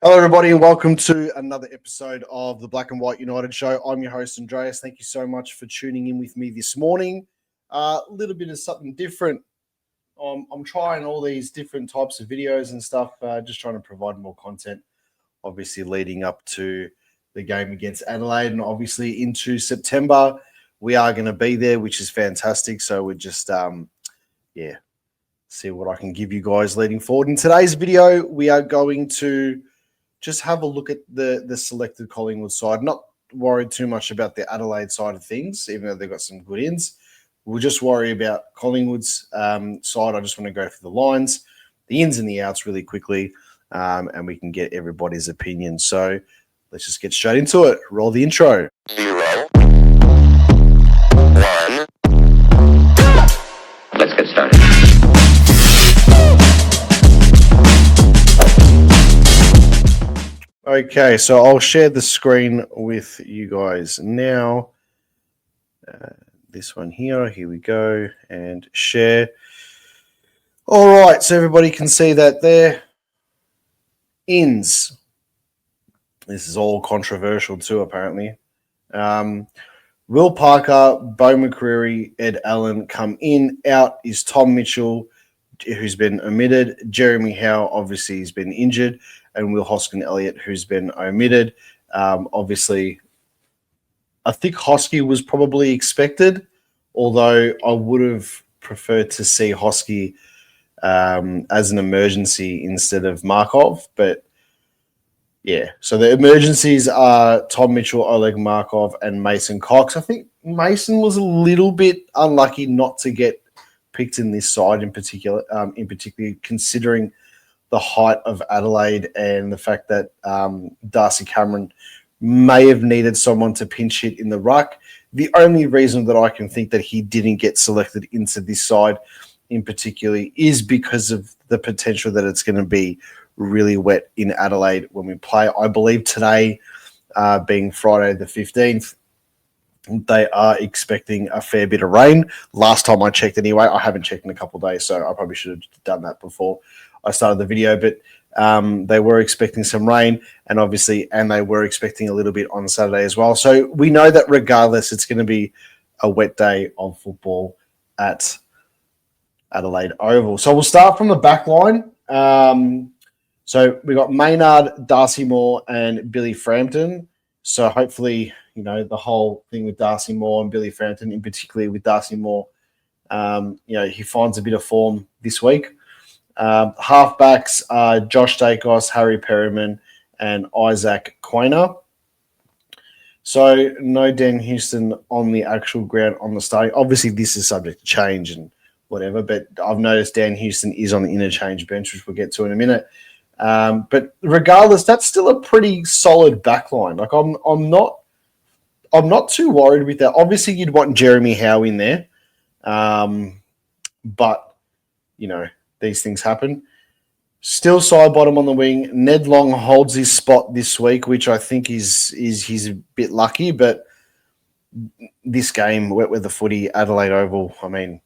Hello, everybody, and welcome to another episode of the Black and White United Show. I'm your host, Andreas. Thank you so much for tuning in with me this morning. A little bit of something different. I'm trying all these different types of videos and stuff, just trying to provide more content, obviously leading up to the game against Adelaide and obviously into September. We are going to be there, which is fantastic. So we're just, see what I can give you guys leading forward. In today's video, we are going to just have a look at the selected Collingwood side. Not worried too much about the Adelaide side of things, even though they've got some good ins. We'll just worry about Collingwood's side. I just want to go through the lines, the ins and the outs really quickly, and we can get everybody's opinion. So let's just get straight into it. Roll the intro. 0, 1. Let's get started. Okay, so I'll share the screen with you guys now. This one here we go, and share. All right, so everybody can see that there. Ins. This is all controversial too, apparently. Will Parker, Beau McCreary, Ed Allen come in. Out is Tom Mitchell, who's been omitted. Jeremy Howe, obviously, has been injured. And Will Hoskin-Elliott, who's been omitted. Obviously, I think Hosky was probably expected, although I would have preferred to see Hosky as an emergency instead of Markov. But, yeah, so the emergencies are Tom Mitchell, Oleg Markov, and Mason Cox. I think Mason was a little bit unlucky not to get picked in this side in particular, considering the height of Adelaide and the fact that Darcy Cameron may have needed someone to pinch hit in the ruck. The only reason that I can think that he didn't get selected into this side in particular is because of the potential that it's going to be really wet in Adelaide when we play. I believe today, being Friday the 15th, they are expecting a fair bit of rain. Last time I checked anyway, I haven't checked in a couple of days, so I probably should have done that before I started the video, but they were expecting some rain and they were expecting a little bit on Saturday as well. So we know that regardless, it's going to be a wet day of football at Adelaide Oval. So we'll start from the back line. So we got Maynard, Darcy Moore, and Billy Frampton. So hopefully, the whole thing with Darcy Moore and Billy Frampton, in particular with Darcy Moore, he finds a bit of form this week. Halfbacks are Josh Dacos, Harry Perryman, and Isaac Quainer. So no Dan Houston on the actual ground on the starting. Obviously, this is subject to change and whatever, but I've noticed Dan Houston is on the interchange bench, which we'll get to in a minute. But regardless, that's still a pretty solid backline. Like I'm not too worried with that. Obviously, you'd want Jeremy Howe in there, but these things happen. Still side bottom on the wing. Ned Long holds his spot this week, which I think is he's a bit lucky. But this game, wet weather footy, Adelaide Oval, I mean,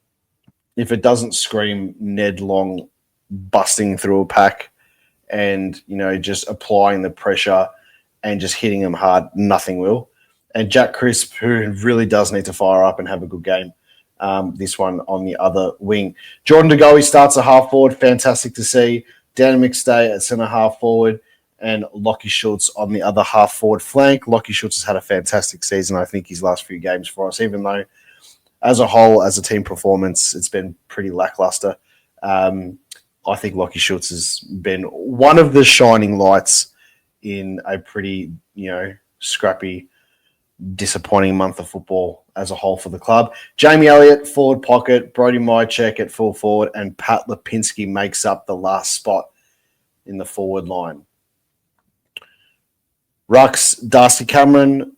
if it doesn't scream Ned Long busting through a pack and, just applying the pressure and just hitting them hard, nothing will. And Jack Crisp, who really does need to fire up and have a good game. This one on the other wing. Jordan De Goey starts a half forward. Fantastic to see. Dan McStay at centre half forward and Lockie Schultz on the other half forward flank. Lockie Schultz has had a fantastic season, I think, his last few games for us, even though as a whole, as a team performance, it's been pretty lackluster. I think Lockie Schultz has been one of the shining lights in a pretty, scrappy, disappointing month of football as a whole for the club. Jamie Elliott, forward pocket, Brody Mychek at full forward, and Pat Lipinski makes up the last spot in the forward line. Rucks, Darcy Cameron,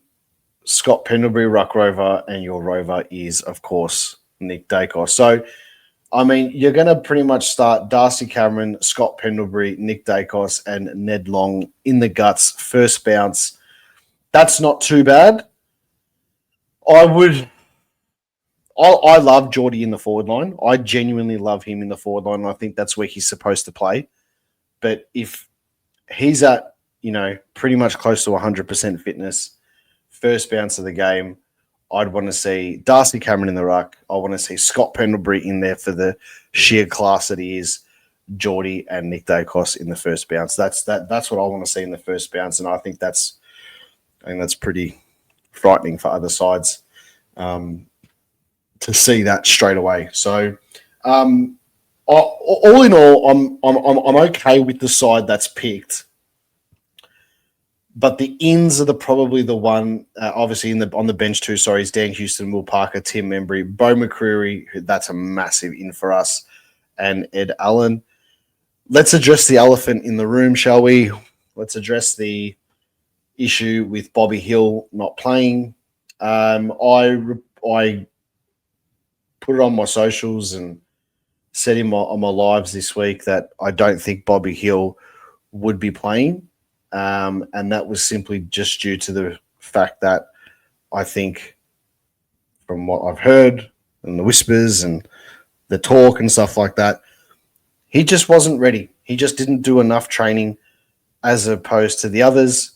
Scott Pendlebury, Ruck Rover, and your Rover is, of course, Nick Dacos. So, I mean, you're going to pretty much start Darcy Cameron, Scott Pendlebury, Nick Dacos, and Ned Long in the guts, first bounce. That's not too bad. I love Geordie in the forward line. I genuinely love him in the forward line. And I think that's where he's supposed to play. But if he's at pretty much close to 100% fitness, first bounce of the game, I'd want to see Darcy Cameron in the ruck. I want to see Scott Pendlebury in there for the sheer class that he is. Geordie and Nick Dacos in the first bounce. That's what I want to see in the first bounce, and I think that's pretty frightening for other sides to see that straight away. So, all in all, I'm okay with the side that's picked. But the ins are probably the one, obviously on the bench too. Sorry, is Dan Houston, Will Parker, Tim Membry, Bo McCreary. That's a massive in for us, and Ed Allen. Let's address the elephant in the room, shall we? Let's address the issue with Bobby Hill not playing. I put it on my socials and said on my lives this week that I don't think Bobby Hill would be playing. And that was simply just due to the fact that I think from what I've heard and the whispers and the talk and stuff like that, he just wasn't ready. He just didn't do enough training as opposed to the others.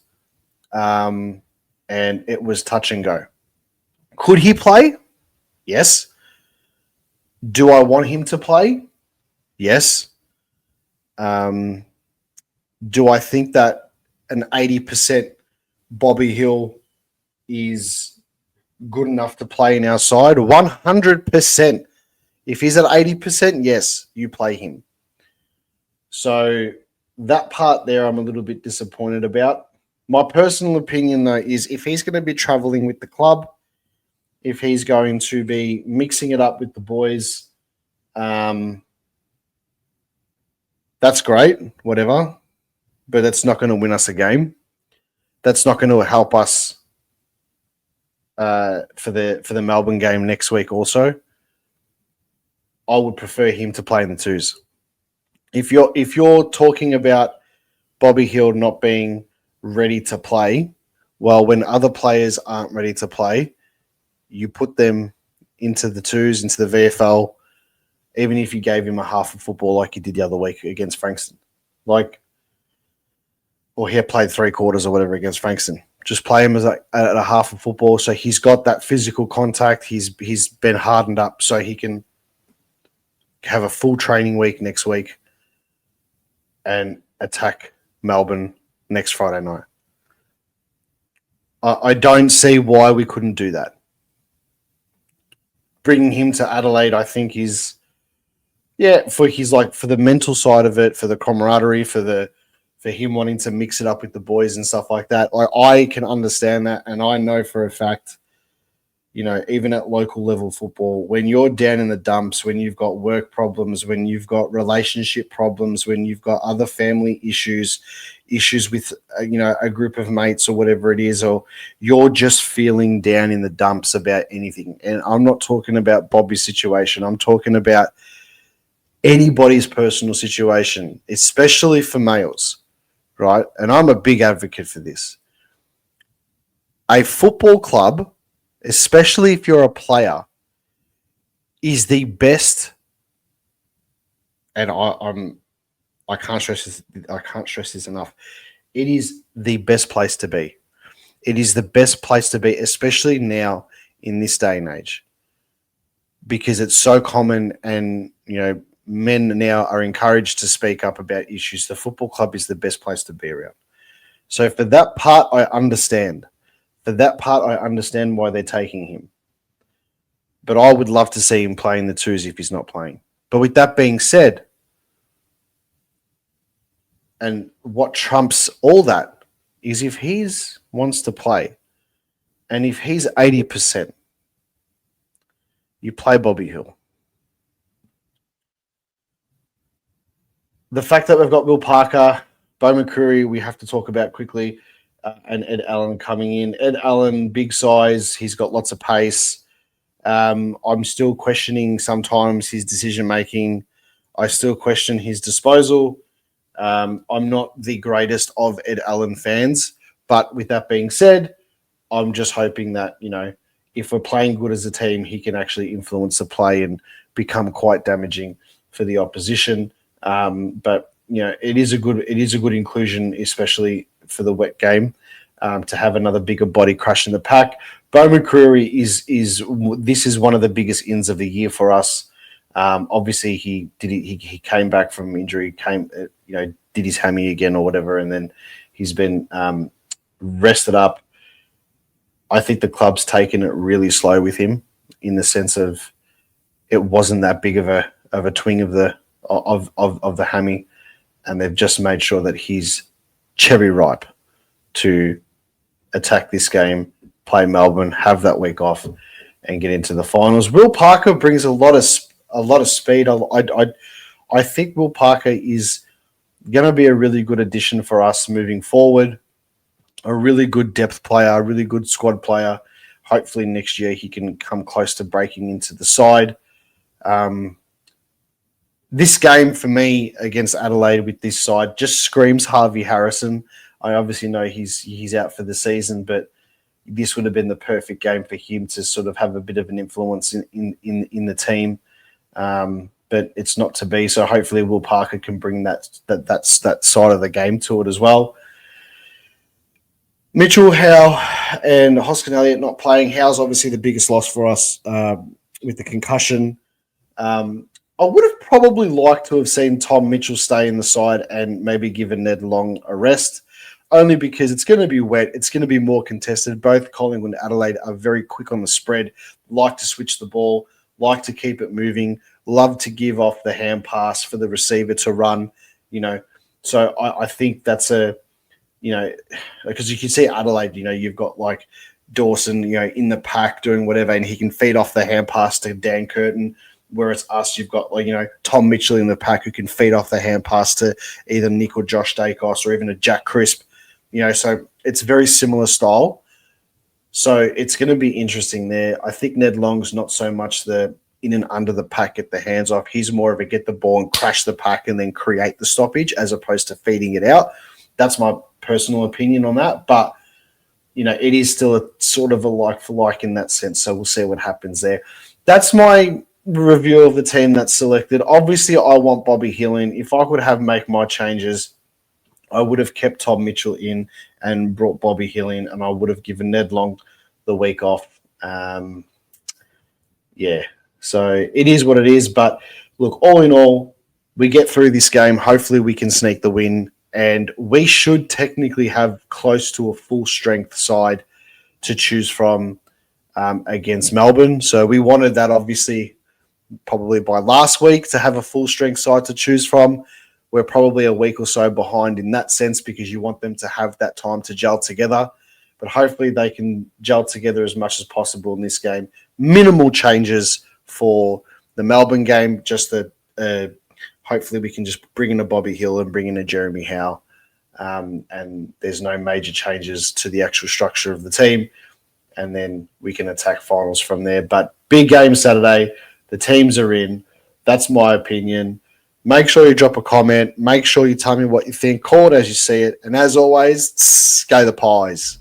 And it was touch and go. Could he play? Yes. Do I want him to play? Yes. Do I think that an 80% Bobby Hill is good enough to play in our side? 100%. If he's at 80%, yes, you play him. So that part there I'm a little bit disappointed about. My personal opinion, though, is if he's going to be traveling with the club, if he's going to be mixing it up with the boys, that's great, whatever. But that's not going to win us a game. That's not going to help us for the Melbourne game next week also. I would prefer him to play in the twos. If you're talking about Bobby Hill not being ready to play, well, when other players aren't ready to play, you put them into the twos, into the VFL, even if you gave him a half of football like you did the other week against Frankston. Or he had played 3/4 or whatever against Frankston. Just play him at a half of football so he's got that physical contact. He's been hardened up so he can have a full training week next week and attack Melbourne next Friday night. I don't see why we couldn't do that. Bringing him to Adelaide, I think, is for the mental side of it, for the camaraderie, for him wanting to mix it up with the boys and stuff like that. I can understand that, and I know for a fact, even at local level football, when you're down in the dumps, when you've got work problems, when you've got relationship problems, when you've got other family issues with, a group of mates or whatever it is, or you're just feeling down in the dumps about anything. And I'm not talking about Bobby's situation. I'm talking about anybody's personal situation, especially for males, right? And I'm a big advocate for this. A football club, especially if you're a player, is the best, and I can't stress this. I can't stress this enough. It is the best place to be. It is the best place to be, especially now in this day and age, because it's so common, and men now are encouraged to speak up about issues. The football club is the best place to be around. So for that part, I understand. For that part, I understand why they're taking him. But I would love to see him playing the twos if he's not playing. But with that being said, and what trumps all that is if he wants to play, and if he's 80%, you play Bobby Hill. The fact that we've got Will Parker, Bo McCreary, we have to talk about quickly, and Ed Allen coming in. Ed Allen, big size. He's got lots of pace. I'm still questioning sometimes his decision-making. I still question his disposal. I'm not the greatest of Ed Allen fans, but with that being said, I'm just hoping that, if we're playing good as a team, he can actually influence the play and become quite damaging for the opposition. But it is a good inclusion, especially for the wet game, to have another bigger body crushing the pack. Bo McCreary is this is one of the biggest ins of the year for us. Obviously, he came back from injury, did his hammy again or whatever, and then he's been rested up. I think the club's taken it really slow with him, in the sense of it wasn't that big of a twing of the hammy, and they've just made sure that he's cherry ripe to attack this game, play Melbourne, have that week off, and get into the finals. Will Parker brings a lot of speed. I think Will Parker is going to be a really good addition for us moving forward. A really good depth player, a really good squad player. Hopefully next year he can come close to breaking into the side. This game for me against Adelaide with this side just screams Harvey Harrison. I obviously know he's out for the season, but this would have been the perfect game for him to sort of have a bit of an influence in the team. But it's not to be. So hopefully Will Parker can bring that side of the game to it as well. Mitchell, Howe, and Hoskin Elliott not playing. Howe's obviously the biggest loss for us with the concussion. I would have probably liked to have seen Tom Mitchell stay in the side and maybe given Ned Long a rest, only because it's going to be wet. It's going to be more contested. Both Collingwood and Adelaide are very quick on the spread, like to switch the ball, like to keep it moving, love to give off the hand pass for the receiver to run, So I think that's because you can see Adelaide, you've got like Dawson, in the pack doing whatever, and he can feed off the hand pass to Dan Curtin. Whereas us, you've got Tom Mitchell in the pack who can feed off the hand pass to either Nick or Josh Dacos or even a Jack Crisp. So it's very similar style. So it's going to be interesting there. I think Ned Long's not so much the in and under the pack, get the hands off. He's more of a get the ball and crash the pack and then create the stoppage as opposed to feeding it out. That's my personal opinion on that. But, it is still a sort of a like for like in that sense. So we'll see what happens there. That's my review of the team that's selected. Obviously, I want Bobby Hill in. If I could make my changes, I would have kept Tom Mitchell in and brought Bobby Hill in, and I would have given Ned Long the week off. So it is what it is. But look, all in all, we get through this game. Hopefully we can sneak the win, and we should technically have close to a full strength side to choose from against Melbourne. So we wanted that obviously probably by last week to have a full strength side to choose from. We're probably a week or so behind in that sense because you want them to have that time to gel together. But hopefully they can gel together as much as possible in this game. Minimal changes for the Melbourne game, just that hopefully we can just bring in a Bobby Hill and bring in a Jeremy Howe. And there's no major changes to the actual structure of the team. And then we can attack finals from there. But big game Saturday. The teams are in. That's my opinion. Make sure you drop a comment. Make sure you tell me what you think. Call it as you see it. And as always, go the Pies.